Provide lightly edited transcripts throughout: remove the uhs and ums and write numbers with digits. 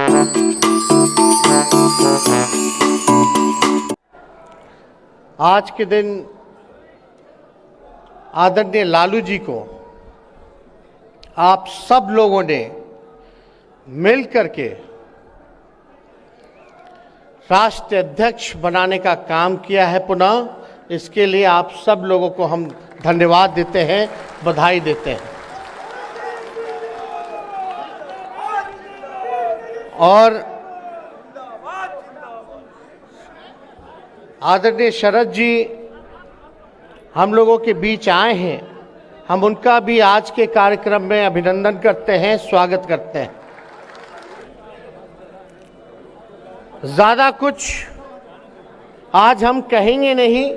आज के दिन आदरणीय लालू जी को आप सब लोगों ने मिल करके राष्ट्रीय अध्यक्ष बनाने का काम किया है। पुनः इसके लिए आप सब लोगों को हम धन्यवाद देते हैं, बधाई देते हैं। और आदरणीय शरद जी हम लोगों के बीच आए हैं, हम उनका भी आज के कार्यक्रम में अभिनंदन करते हैं, स्वागत करते हैं। ज़्यादा कुछ आज हम कहेंगे नहीं,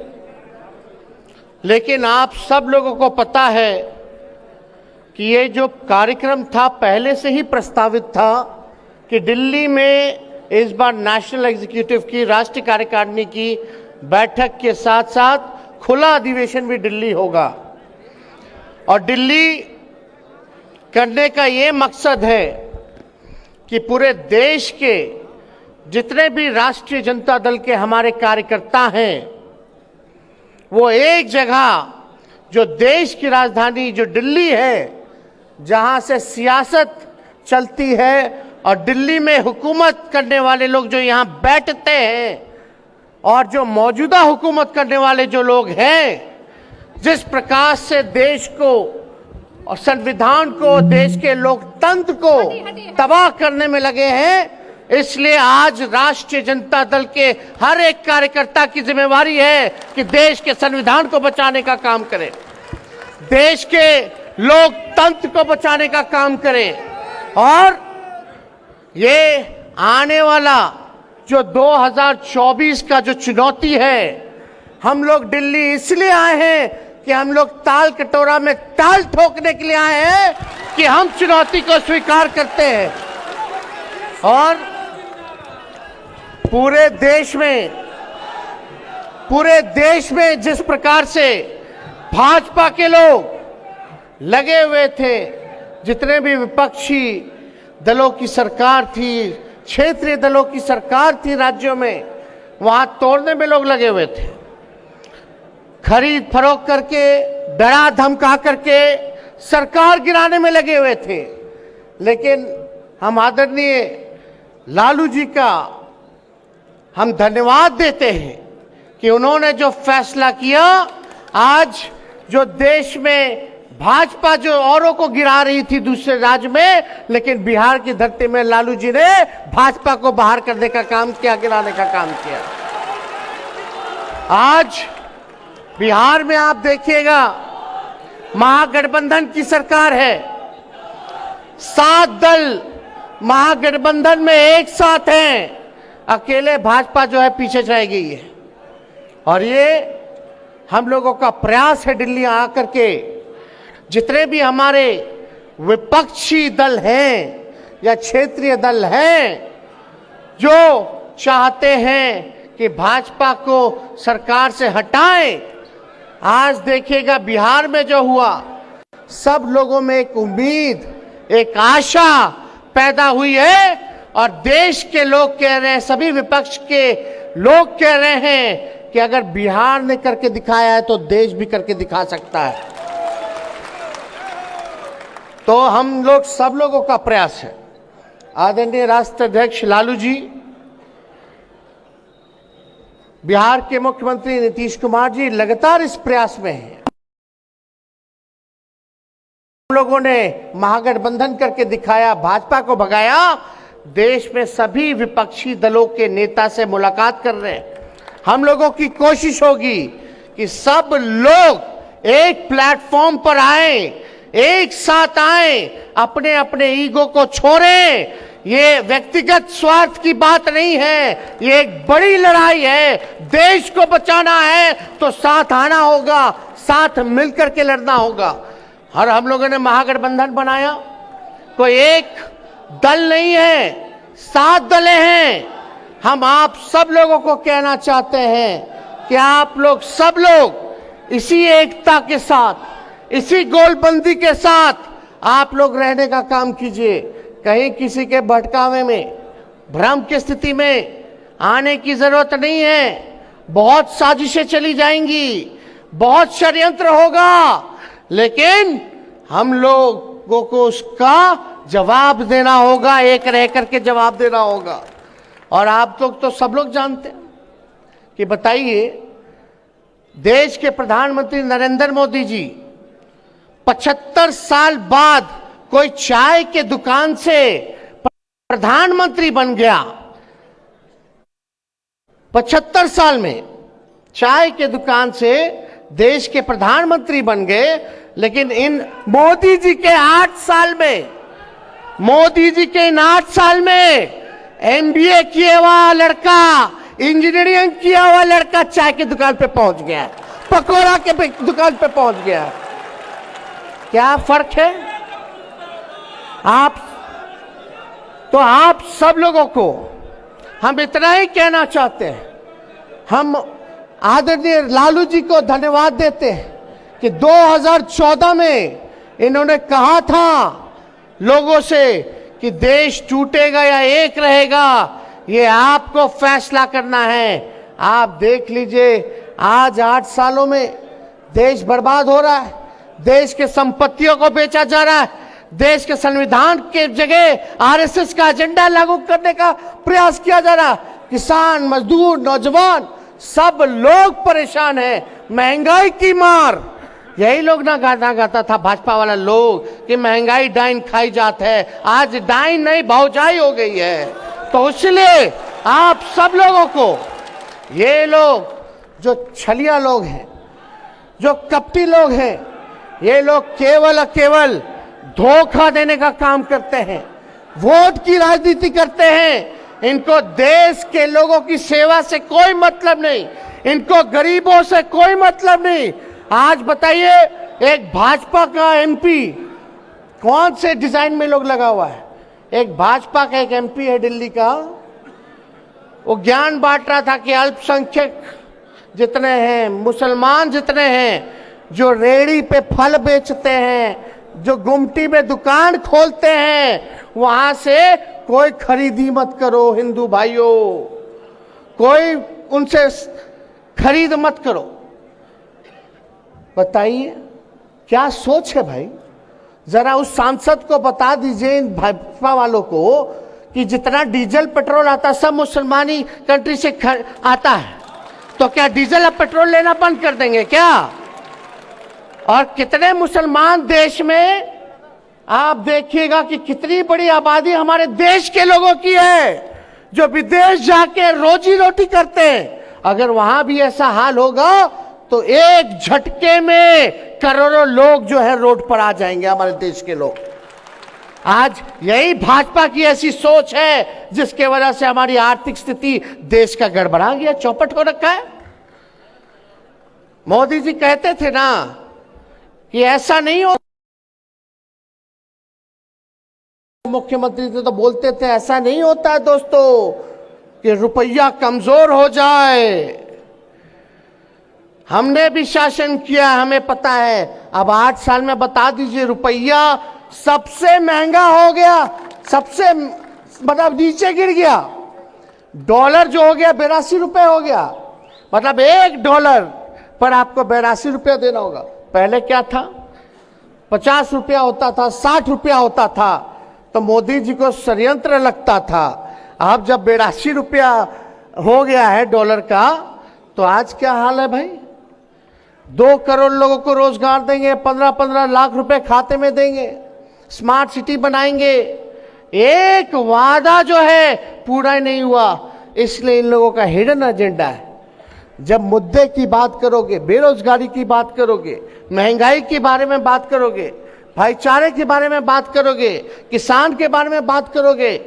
लेकिन आप सब लोगों को पता है कि ये जो कार्यक्रम था पहले से ही प्रस्तावित था कि दिल्ली में इस बार नेशनल एग्जीक्यूटिव की राष्ट्रीय कार्यकारिणी की बैठक के साथ साथ खुला अधिवेशन भी दिल्ली होगा। और दिल्ली करने का ये मकसद है कि पूरे देश के जितने भी राष्ट्रीय जनता दल के हमारे कार्यकर्ता हैं वो एक जगह, जो देश की राजधानी जो दिल्ली है, जहां से सियासत चलती है और दिल्ली में हुकूमत करने वाले लोग जो यहाँ बैठते हैं और जो मौजूदा हुकूमत करने वाले जो लोग हैं, जिस प्रकार से देश को और संविधान को, देश के लोकतंत्र को तबाह करने में लगे हैं, इसलिए आज राष्ट्रीय जनता दल के हर एक कार्यकर्ता की जिम्मेवारी है कि देश के संविधान को बचाने का काम करें, देश के लोकतंत्र को बचाने का काम करें। और ये आने वाला जो 2024 का जो चुनौती है, हम लोग दिल्ली इसलिए आए हैं कि हम लोग ताल कटोरा में ताल ठोकने के लिए आए हैं कि हम चुनौती को स्वीकार करते हैं। और पूरे देश में जिस प्रकार से भाजपा के लोग लगे हुए थे, जितने भी विपक्षी दलों की सरकार थी, क्षेत्रीय दलों की सरकार थी राज्यों में, वहां तोड़ने में लोग लगे हुए थे, खरीद फरोख्त करके, डरा धमका करके सरकार गिराने में लगे हुए थे। लेकिन हम आदरणीय लालू जी का हम धन्यवाद देते हैं कि उन्होंने जो फैसला किया, आज जो देश में भाजपा जो औरों को गिरा रही थी दूसरे राज्य में, लेकिन बिहार की धरती में लालू जी ने भाजपा को बाहर करने का काम किया, गिराने का काम किया। आज बिहार में आप देखिएगा महागठबंधन की सरकार है, 7 दल महागठबंधन में एक साथ हैं, अकेले भाजपा जो है पीछे रह गई है। और ये हम लोगों का प्रयास है दिल्ली आकर के जितने भी हमारे विपक्षी दल हैं या क्षेत्रीय दल हैं जो चाहते हैं कि भाजपा को सरकार से हटाएं, आज देखिएगा बिहार में जो हुआ, सब लोगों में एक उम्मीद, एक आशा पैदा हुई है। और देश के लोग कह रहे हैं, सभी विपक्ष के लोग कह रहे हैं कि अगर बिहार ने करके दिखाया है तो देश भी करके दिखा सकता है। तो हम लोग सब लोगों का प्रयास है, आदरणीय राष्ट्रीय अध्यक्ष लालू जी, बिहार के मुख्यमंत्री नीतीश कुमार जी लगातार इस प्रयास में हैं। हम लोगों ने महागठबंधन करके दिखाया, भाजपा को भगाया, देश में सभी विपक्षी दलों के नेता से मुलाकात कर रहे हैं। हम लोगों की कोशिश होगी कि सब लोग एक प्लेटफॉर्म पर आए, एक साथ आए, अपने अपने ईगो को छोड़ें। ये व्यक्तिगत स्वार्थ की बात नहीं है, ये एक बड़ी लड़ाई है। देश को बचाना है तो साथ आना होगा, साथ मिलकर के लड़ना होगा। और हम लोगों ने महागठबंधन बनाया, कोई एक दल नहीं है, 7 दलें हैं। हम आप सब लोगों को कहना चाहते हैं कि आप लोग सब लोग इसी एकता के साथ, इसी गोलबंदी के साथ आप लोग रहने का काम कीजिए। कहीं किसी के भटकावे में भ्रम की स्थिति में आने की जरूरत नहीं है। बहुत साजिशें चली जाएंगी, बहुत षड्यंत्र होगा, लेकिन हम लोगों को उसका जवाब देना होगा, एक रह करके जवाब देना होगा। और आप लोग तो सब लोग जानते हैं कि बताइए, देश के प्रधानमंत्री नरेंद्र मोदी जी 75 साल बाद कोई चाय के दुकान से प्रधानमंत्री बन गया। 75 साल में चाय के दुकान से देश के प्रधानमंत्री बन गए, लेकिन इन मोदी जी के 8 साल में, मोदी जी के इन 8 साल में एमबीए किया हुआ लड़का, इंजीनियरिंग किया हुआ लड़का चाय की दुकान पे पहुंच गया, पकौड़ा के दुकान पे पहुंच गया। क्या फर्क है? आप सब लोगों को हम इतना ही कहना चाहते हैं, हम आदरणीय लालू जी को धन्यवाद देते हैं कि 2014 में इन्होंने कहा था लोगों से कि देश टूटेगा या एक रहेगा, ये आपको फैसला करना है। आप देख लीजिए, आज 8 सालों में देश बर्बाद हो रहा है, देश के संपत्तियों को बेचा जा रहा है, देश के संविधान के जगह आरएसएस का एजेंडा लागू करने का प्रयास किया जा रहा है। किसान, मजदूर, नौजवान सब लोग परेशान हैं। महंगाई की मार, यही लोग ना गाना गाता था भाजपा वाला लोग कि महंगाई डाइन खाई जात है, आज डाइन नहीं भौजाई हो गई है। तो इसलिए आप सब लोगों को, ये लोग जो छलिया लोग हैं, जो कपटी लोग हैं, ये लोग केवल धोखा देने का काम करते हैं, वोट की राजनीति करते हैं। इनको देश के लोगों की सेवा से कोई मतलब नहीं, इनको गरीबों से कोई मतलब नहीं। आज बताइए, एक भाजपा का एमपी कौन से डिजाइन में लोग लगा हुआ है? एक भाजपा का एक एमपी है दिल्ली का, वो ज्ञान बांट रहा था कि अल्पसंख्यक जितने हैं, मुसलमान जितने हैं, जो रेहड़ी पे फल बेचते हैं, जो गुमटी में दुकान खोलते हैं, वहां से कोई खरीदी मत करो हिंदू भाइयों, कोई उनसे खरीद मत करो। बताइए क्या सोच है भाई? जरा उस सांसद को बता दीजिए, इन भाजपा वालों को, कि जितना डीजल पेट्रोल आता सब मुसलमानी कंट्री से आता है, तो क्या डीजल अब पेट्रोल लेना बंद कर देंगे क्या? और कितने मुसलमान देश में, आप देखिएगा कि कितनी बड़ी आबादी हमारे देश के लोगों की है जो विदेश जाके रोजी रोटी करते हैं। अगर वहां भी ऐसा हाल होगा तो एक झटके में करोड़ों लोग जो है रोड पर आ जाएंगे, हमारे देश के लोग। आज यही भाजपा की ऐसी सोच है जिसके वजह से हमारी आर्थिक स्थिति देश का गड़बड़ा गया, चौपट हो रखा है। मोदी जी कहते थे ना कि ऐसा नहीं हो, मुख्यमंत्री थे तो बोलते थे ऐसा नहीं होता है दोस्तों कि रुपया कमजोर हो जाए। हमने भी शासन किया, हमें पता है। अब 8 साल में बता दीजिए, रुपया सबसे महंगा हो गया, सबसे मतलब नीचे गिर गया। डॉलर जो हो गया 82 रुपए हो गया, मतलब $1 पर आपको 82 रुपया देना होगा। पहले क्या था, 50 रुपया होता था, 60 रुपया होता था, तो मोदी जी को षड्यंत्र लगता था। अब जब 82 रुपया हो गया है डॉलर का, तो आज क्या हाल है भाई? 2 करोड़ लोगों को रोजगार देंगे, 15-15 लाख रुपए खाते में देंगे, स्मार्ट सिटी बनाएंगे। एक वादा जो है पूरा ही नहीं हुआ, इसलिए इन लोगों का हिडन एजेंडा है। जब मुद्दे की बात करोगे, बेरोजगारी की बात करोगे, महंगाई के बारे में बात करोगे, भाईचारे के बारे में बात करोगे, किसान के बारे में बात करोगे,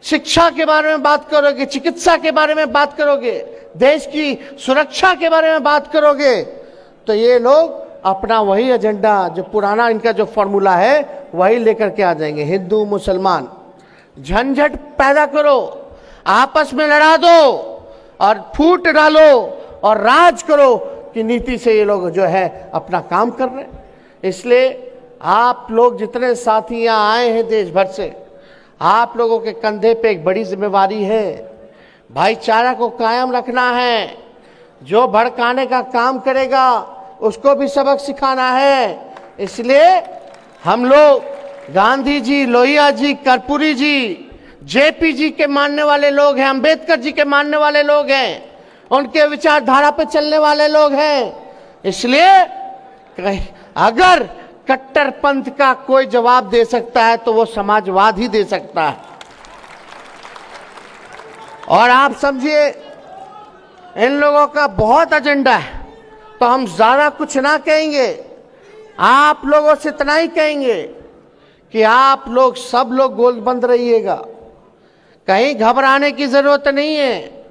शिक्षा के बारे में बात करोगे, चिकित्सा के बारे में बात करोगे, देश की सुरक्षा के बारे में बात करोगे, तो ये लोग अपना वही एजेंडा, जो पुराना इनका जो फॉर्मूला है, वही लेकर के आ जाएंगे। हिंदू मुसलमान झंझट पैदा करो, आपस में लड़ा दो और फूट डालो और राज करो कि नीति से ये लोग जो है अपना काम कर रहे हैं। इसलिए आप लोग जितने साथी यहाँ आए हैं देश भर से, आप लोगों के कंधे पे एक बड़ी जिम्मेवारी है। भाईचारा को कायम रखना है। जो भड़काने का काम करेगा उसको भी सबक सिखाना है। इसलिए हम लोग गांधी जी, लोहिया जी, कर्पूरी जी, जेपी जी के मानने वाले लोग हैं, अंबेडकर जी के मानने वाले लोग हैं, उनके विचारधारा पे चलने वाले लोग हैं। इसलिए अगर कट्टरपंथ का कोई जवाब दे सकता है तो वो समाजवाद ही दे सकता है। और आप समझिए इन लोगों का बहुत एजेंडा है, तो हम ज्यादा कुछ ना कहेंगे, आप लोगों से इतना ही कहेंगे कि आप लोग सब लोग गोलबंद रहिएगा, कहीं घबराने की जरूरत नहीं है।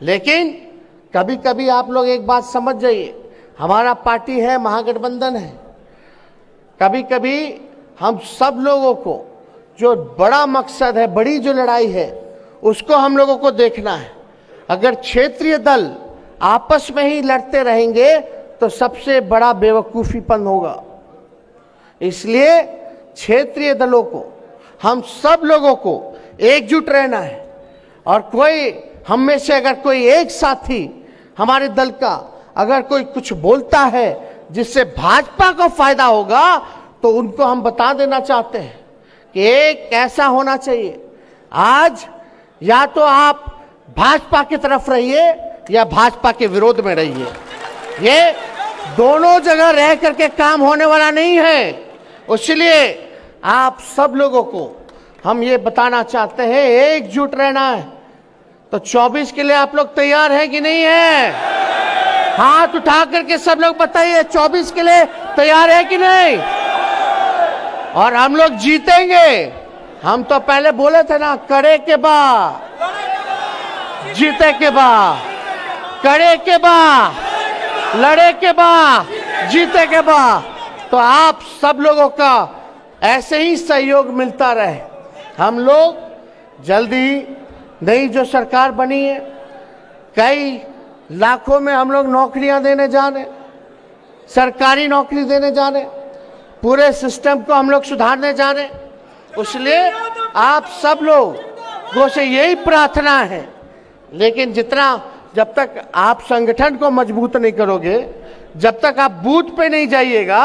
लेकिन कभी कभी आप लोग एक बात समझ जाइए, हमारा पार्टी है, महागठबंधन है। कभी कभी हम सब लोगों को जो बड़ा मकसद है, बड़ी जो लड़ाई है, उसको हम लोगों को देखना है। अगर क्षेत्रीय दल आपस में ही लड़ते रहेंगे तो सबसे बड़ा बेवकूफीपन होगा। इसलिए क्षेत्रीय दलों को, हम सब लोगों को एकजुट रहना है। और कोई हम में से अगर कोई एक साथी हमारे दल का अगर कोई कुछ बोलता है जिससे भाजपा को फायदा होगा, तो उनको हम बता देना चाहते हैं कि एक ऐसा होना चाहिए, आज या तो आप भाजपा की तरफ रहिए या भाजपा के विरोध में रहिए। ये दोनों जगह रह करके काम होने वाला नहीं है। इसलिए आप सब लोगों को हम ये बताना चाहते हैं, एकजुट रहना है। तो 24 के लिए आप लोग तैयार हैं कि नहीं है? हाथ उठा करके सब लोग बताइए, 24 के लिए तैयार है कि नहीं? और हम लोग जीतेंगे। हम तो पहले बोले थे ना, करे के बाद जीते के बाद, करे के बाद, लड़े के बाद, जीते के बाद। तो आप सब लोगों का ऐसे ही सहयोग मिलता रहे। हम लोग जल्दी नई जो सरकार बनी है, कई लाखों में हम लोग नौकरियां देने जा रहे, सरकारी नौकरी देने जा रहे, पूरे सिस्टम को हम लोग सुधारने जा रहे। इसलिए आप सब लोगों से यही प्रार्थना है। लेकिन जब तक आप संगठन को मजबूत नहीं करोगे, जब तक आप बूथ पे नहीं जाइएगा,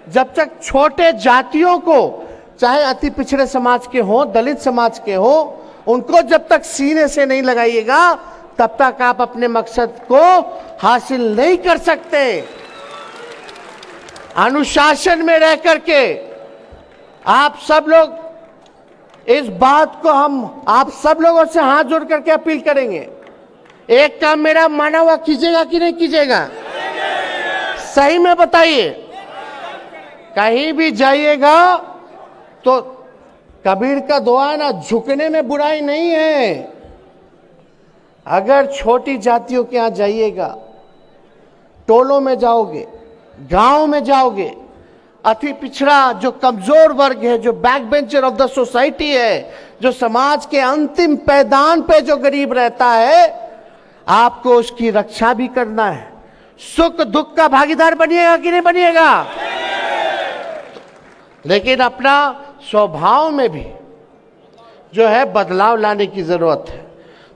जब तक छोटे जातियों को, चाहे अति पिछड़े समाज के हो, दलित समाज के हो, उनको जब तक सीने से नहीं लगाइएगा, तब तक आप अपने मकसद को हासिल नहीं कर सकते। अनुशासन में रह करके आप सब लोग इस बात को हम आप सब लोगों से हाथ जोड़ करके अपील करेंगे, एक काम मेरा माना हुआ कीजिएगा कि नहीं कीजिएगा? सही में बताइए। कहीं भी जाइएगा तो कबीर का दुआ है ना, झुकने में बुराई नहीं है। अगर छोटी जातियों के यहां जाइएगा, टोलों में जाओगे, गांव में जाओगे, अति पिछड़ा जो कमजोर वर्ग है, जो back bencher of the society है, जो समाज के अंतिम पैदान पे जो गरीब रहता है, आपको उसकी रक्षा भी करना है। सुख दुख का भागीदार बनिएगा कि नहीं बनिएगा? लेकिन अपना स्वभाव में भी जो है बदलाव लाने की जरूरत है।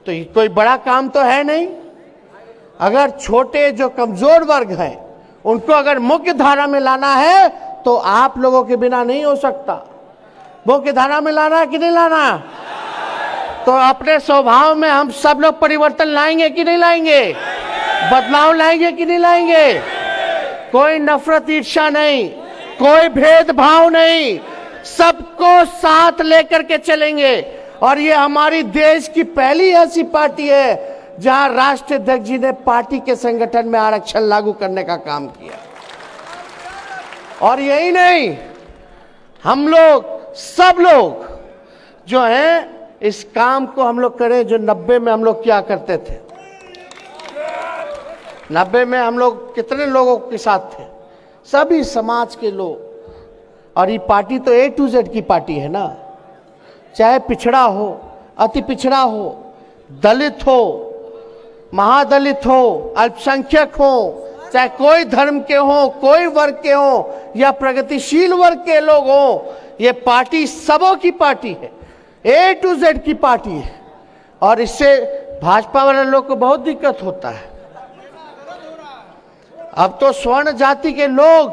तो ये कोई बड़ा काम तो है नहीं। अगर छोटे जो कमजोर वर्ग हैं उनको अगर मुख्य धारा में लाना है तो आप लोगों के बिना नहीं हो सकता। मुख्य धारा में लाना है कि नहीं लाना? तो अपने स्वभाव में हम सब लोग परिवर्तन लाएंगे कि नहीं लाएंगे? बदलाव लाएंगे कि नहीं लाएंगे? कोई नफरत ईर्ष्या नहीं, कोई भेदभाव नहीं, सबको साथ लेकर के चलेंगे। और ये हमारी देश की पहली ऐसी पार्टी है जहां राष्ट्रीय अध्यक्ष जी ने पार्टी के संगठन में आरक्षण लागू करने का काम किया। और यही नहीं, हम लोग सब लोग जो हैं इस काम को हम लोग करें जो 90 में हम लोग क्या करते थे। 90 में हम लोग कितने लोगों के साथ थे? सभी समाज के लोग। और ये पार्टी तो A to Z की पार्टी है ना, चाहे पिछड़ा हो, अति पिछड़ा हो, दलित हो, महादलित हो, अल्पसंख्यक हो, चाहे कोई धर्म के हो, कोई वर्ग के हो या प्रगतिशील वर्ग के लोग हो, ये पार्टी सबों की पार्टी है। A to Z की पार्टी है और इससे भाजपा वाले लोग को बहुत दिक्कत होता है। अब तो स्वर्ण जाति के लोग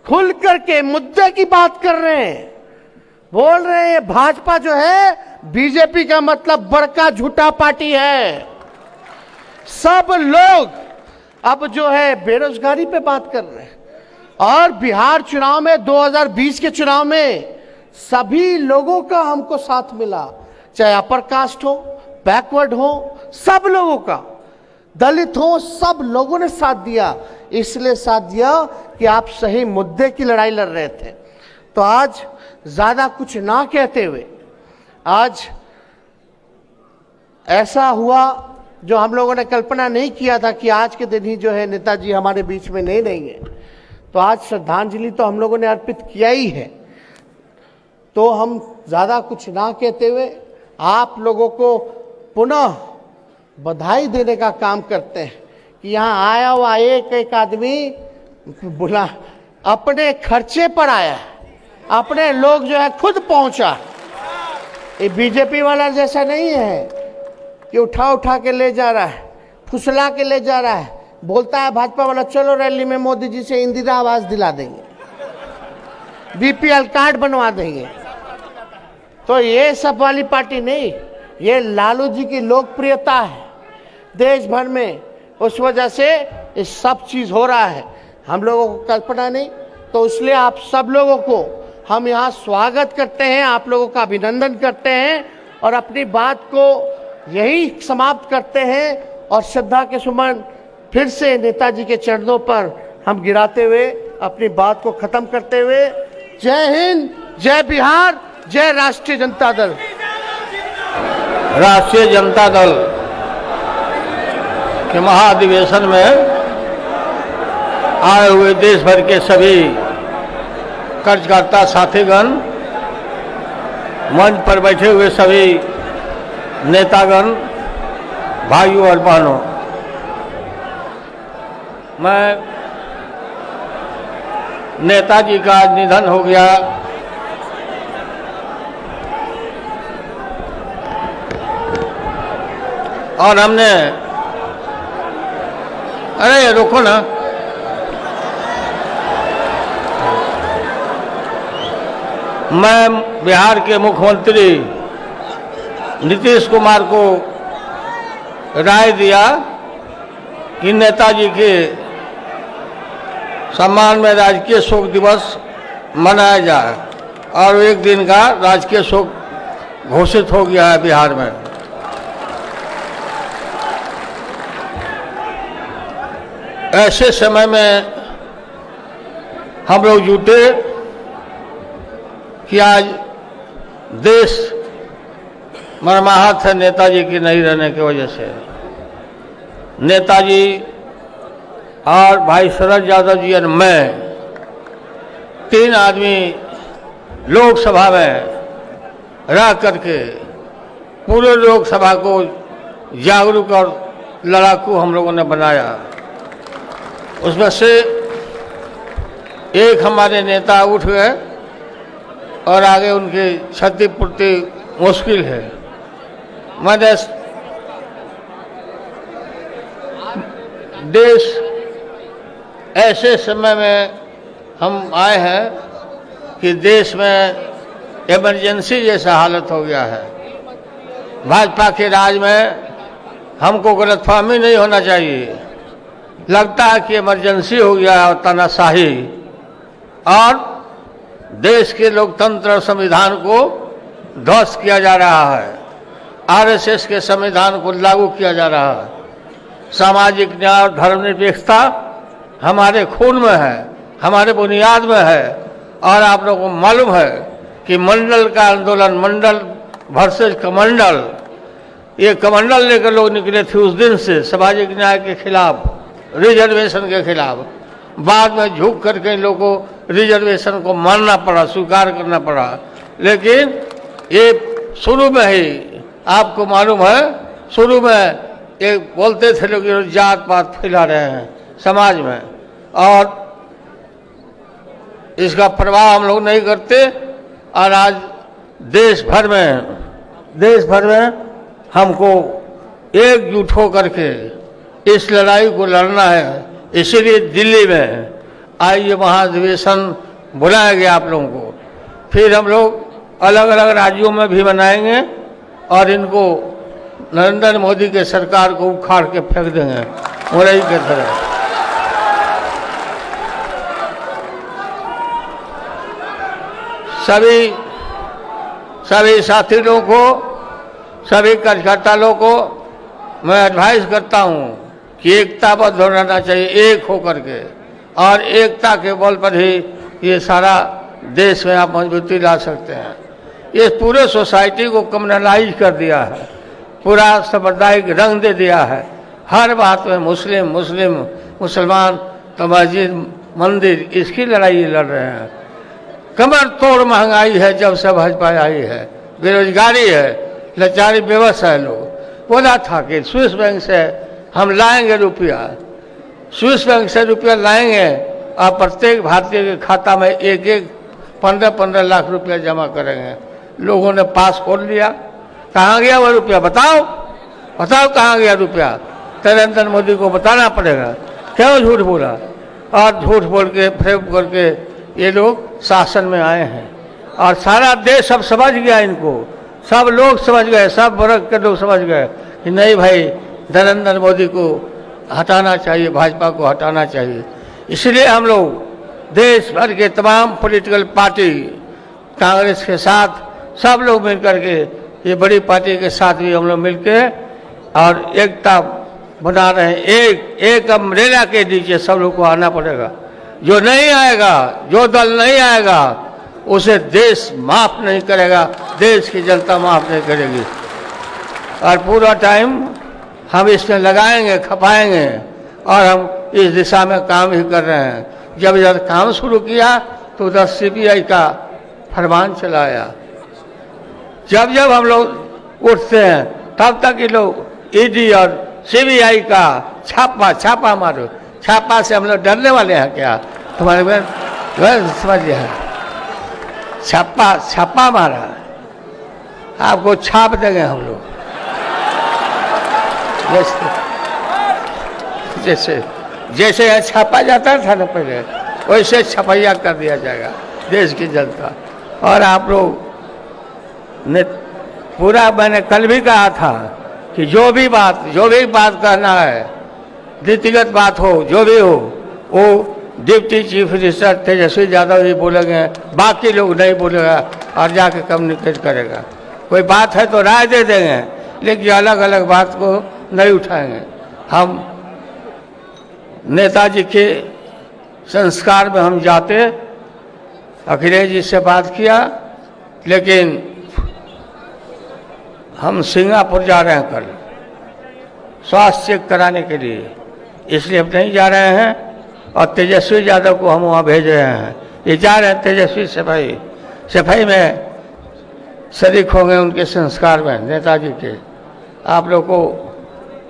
खुल करके मुद्दे की बात कर रहे हैं, बोल रहे हैं भाजपा जो है बीजेपी का मतलब बड़का झूठा पार्टी है। सब लोग अब जो है बेरोजगारी पे बात कर रहे हैं और बिहार चुनाव में 2020 के चुनाव में सभी लोगों का हमको साथ मिला, चाहे अपर कास्ट हो, बैकवर्ड हो, सब लोगों का, दलित हो, सब लोगों ने साथ दिया। इसलिए साथ दिया कि आप सही मुद्दे की लड़ाई लड़ रहे थे। तो आज ज्यादा कुछ ना कहते हुए, आज ऐसा हुआ जो हम लोगों ने कल्पना नहीं किया था कि आज के दिन ही जो है नेताजी हमारे बीच में नहीं रहेंगे। तो आज श्रद्धांजलि तो हम लोगों ने अर्पित किया ही है। तो हम ज्यादा कुछ ना कहते हुए आप लोगों को पुनः बधाई देने का काम करते हैं कि यहाँ आया हुआ एक एक आदमी बुला अपने खर्चे पर आया, अपने लोग जो है खुद पहुंचा। ये बीजेपी वाला जैसा नहीं है कि उठा उठा के ले जा रहा है, फुसला के ले जा रहा है। बोलता है भाजपा वाला चलो रैली में मोदी जी से इंदिरा आवास दिला देंगे, बीपीएल कार्ड बनवा देंगे। तो ये सब वाली पार्टी नहीं, ये लालू जी की लोकप्रियता है देश भर में, उस वजह से ये सब चीज हो रहा है। हम लोगों को कल्पना नहीं, तो इसलिए आप सब लोगों को हम यहाँ स्वागत करते हैं, आप लोगों का अभिनंदन करते हैं और अपनी बात को यही समाप्त करते हैं और श्रद्धा के सुमन फिर से नेताजी के चरणों पर हम गिराते हुए अपनी बात को खत्म करते हुए, जय हिंद, जय बिहार, जय राष्ट्रीय जनता दल। राष्ट्रीय जनता दल के महाधिवेशन में आए हुए देश भर के सभी कार्यकर्ता साथीगण, मंच पर बैठे हुए सभी नेतागण, भाइयों और बहनों, मैं नेताजी का आज निधन हो गया। और हमने, अरे रुको ना, मैं बिहार के मुख्यमंत्री नीतीश कुमार को राय दिया कि नेताजी के सम्मान में राजकीय शोक दिवस मनाया जाए और एक दिन का राजकीय शोक घोषित हो गया है बिहार में। ऐसे समय में हम लोग जुटे कि आज देश मरमाहत है नेताजी की नहीं रहने की वजह से। नेताजी और भाई शरद यादव जी और मैं, तीन आदमी लोकसभा में रह करके पूरे लोकसभा को जागरूक और लड़ाकू हम लोगों ने बनाया। उसमें से एक हमारे नेता उठ गए और आगे उनकी क्षतिपूर्ति मुश्किल है। मैंने देश ऐसे समय में हम आए हैं कि देश में इमरजेंसी जैसा हालत हो गया है। भाजपा के राज में हमको गलतफहमी नहीं होना चाहिए, लगता है कि इमरजेंसी हो गया और तानाशाही और देश के लोकतंत्र और संविधान को ध्वस्त किया जा रहा है। आरएसएस के संविधान को लागू किया जा रहा है। सामाजिक न्याय और धर्मनिरपेक्षता हमारे खून में है, हमारे बुनियाद में है। और आप लोगों को मालूम है कि मंडल का आंदोलन, मंडल वर्सेस कमंडल, ये कमंडल लेकर लोग निकले थे उस दिन से सामाजिक न्याय के खिलाफ, रिजर्वेशन के खिलाफ। बाद में झुक करके इन लोगों को रिजर्वेशन को मानना पड़ा, स्वीकार करना पड़ा। लेकिन ये शुरू में ही आपको मालूम है, शुरू में ये बोलते थे लोग जात पात फैला रहे हैं समाज में, और इसका प्रभाव हम लोग नहीं करते। और आज देश भर में देश भर में हमको एकजुट होकर के इस लड़ाई को लड़ना है। इसीलिए दिल्ली में आइए महाधिवेशन बुलाया गया आप लोगों को। फिर हम लोग अलग अलग राज्यों में भी मनाएंगे और इनको नरेंद्र मोदी के सरकार को उखाड़ के फेंक देंगे मुरई के तरह। सभी साथी लोगों को, सभी कार्यकर्ता लोगों को मैं एडवाइस करता हूं कि एकताबद्ध होना चाहिए, एक होकर के, और एकता के बल पर ही ये सारा देश में आप मजबूती ला सकते हैं। ये पूरे सोसाइटी को कम्युनलाइज कर दिया है, पूरा सांप्रदायिक रंग दे दिया है। हर बात में मुसलमान तो मस्जिद मंदिर, इसकी लड़ाई लड़ रहे हैं। कमर तोड़ महंगाई है जब से भाजपा आई है, बेरोजगारी है, लाचारी बेबस है लोग। बोला था कि स्विस बैंक से हम लाएंगे रुपया, स्विस बैंक से रुपया लाएंगे और प्रत्येक भारतीय के खाता में एक 15-15 लाख रुपया जमा करेंगे। लोगों ने पास खोल लिया। कहाँ गया वो रुपया? बताओ कहाँ गया रुपया? नरेंद्र मोदी को बताना पड़ेगा क्यों झूठ बोला। और झूठ बोल के फ्रेम करके ये लोग शासन में आए हैं और सारा देश अब समझ गया इनको, सब लोग समझ गए, सब वर्ग के लोग समझ गए कि नहीं भाई, नरेंद्र मोदी को हटाना चाहिए, भाजपा को हटाना चाहिए। इसलिए हम लोग देश भर के तमाम पॉलिटिकल पार्टी, कांग्रेस के साथ सब लोग मिलकर के, ये बड़ी पार्टी के साथ भी हम लोग मिलकर और एकता बना रहे हैं। एक अम्ब्रेला के नीचे सब लोग को आना पड़ेगा। जो नहीं आएगा, जो दल नहीं आएगा, उसे देश माफ नहीं करेगा, देश की जनता माफ नहीं करेगी। और पूरा टाइम हम इसमें लगाएंगे, खपाएंगे और हम इस दिशा में काम ही कर रहे हैं। जब इधर काम शुरू किया तो उधर CBI का फरमान चलाया। जब जब हम लोग उठते हैं तब तक ये लोग ED और CBI का छापा मारो। छापा से हम लोग डरने वाले हैं क्या? तुम्हारे में समझिए, छापा मारा, आपको छाप देंगे हम लोग। जैसे छापा जाता था ना पहले, वैसे छपैया कर दिया जाएगा देश की जनता। और आप लोग ने पूरा, मैंने कल भी कहा था कि जो भी बात कहना है, नीतिगत बात हो, जो भी हो, वो deputy chief minister Tejashwi Yadav ही बोलेंगे, बाकी लोग नहीं बोलेगा और जाके कम्युनिकेट करेगा। कोई बात है तो राय दे देंगे, लेकिन अलग अलग बात को नहीं उठाएंगे। हम नेताजी के संस्कार में हम जाते, अखिलेश जी से बात किया, लेकिन हम सिंगापुर जा रहे हैं कल स्वास्थ्य चेक कराने के लिए, इसलिए हम नहीं जा रहे हैं। और तेजस्वी यादव को हम वहाँ भेज रहे हैं। ये जा रहे हैं तेजस्वी सफाई में शरीक होंगे, उनके संस्कार में नेताजी के। आप लोग को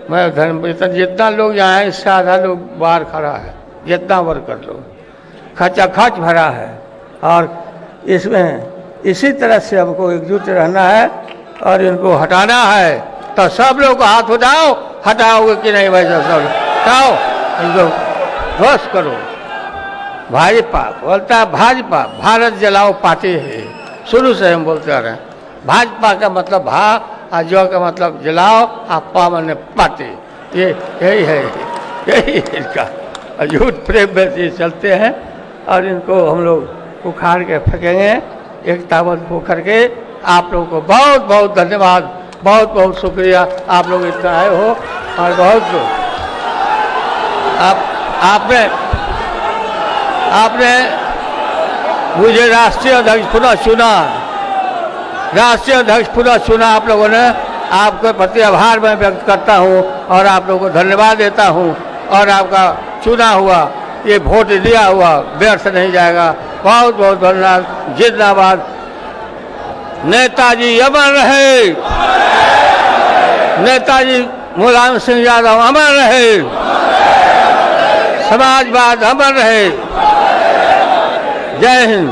मैं धर्म, जितना लोग यहाँ है इससे आधा लोग बाहर खड़ा है, जितना वर्कर लोग खचाखच भरा है। और इसमें इसी तरह से हमको एकजुट रहना है और इनको हटाना है। तो सब लोग हाथ उठाओ, हटाओगे कि नहीं भाई? सब हटाओ, इनको ध्वस्त करो। भाजपा बोलता है, भाजपा भारत जलाओ पार्टी है, शुरू से हम बोलते आ रहे हैं। भाजपा का मतलब भा और जो का मतलब जलाओ, आप पा मैंने पार्टी, ये यही है, यही इनका झूठ प्रेम में ये चलते हैं। और इनको हम लोग उखाड़ के फेंकेंगे एकताबद्ध होकर के। आप लोगों को बहुत बहुत धन्यवाद, बहुत बहुत शुक्रिया, आप लोग इतना आए हो। और बहुत आपने मुझे राष्ट्रीय अध्यक्ष पुनः चुना, आप लोगों ने। आपके प्रति आभार मैं व्यक्त करता हूं और आप लोगों को धन्यवाद देता हूं। और आपका चुना हुआ, ये वोट दिया हुआ व्यर्थ नहीं जाएगा। बहुत बहुत धन्यवाद, जिंदाबाद। नेताजी अमर रहे, नेताजी मुलायम सिंह यादव अमर रहे, समाजवाद अमर रहे। जय हिंद।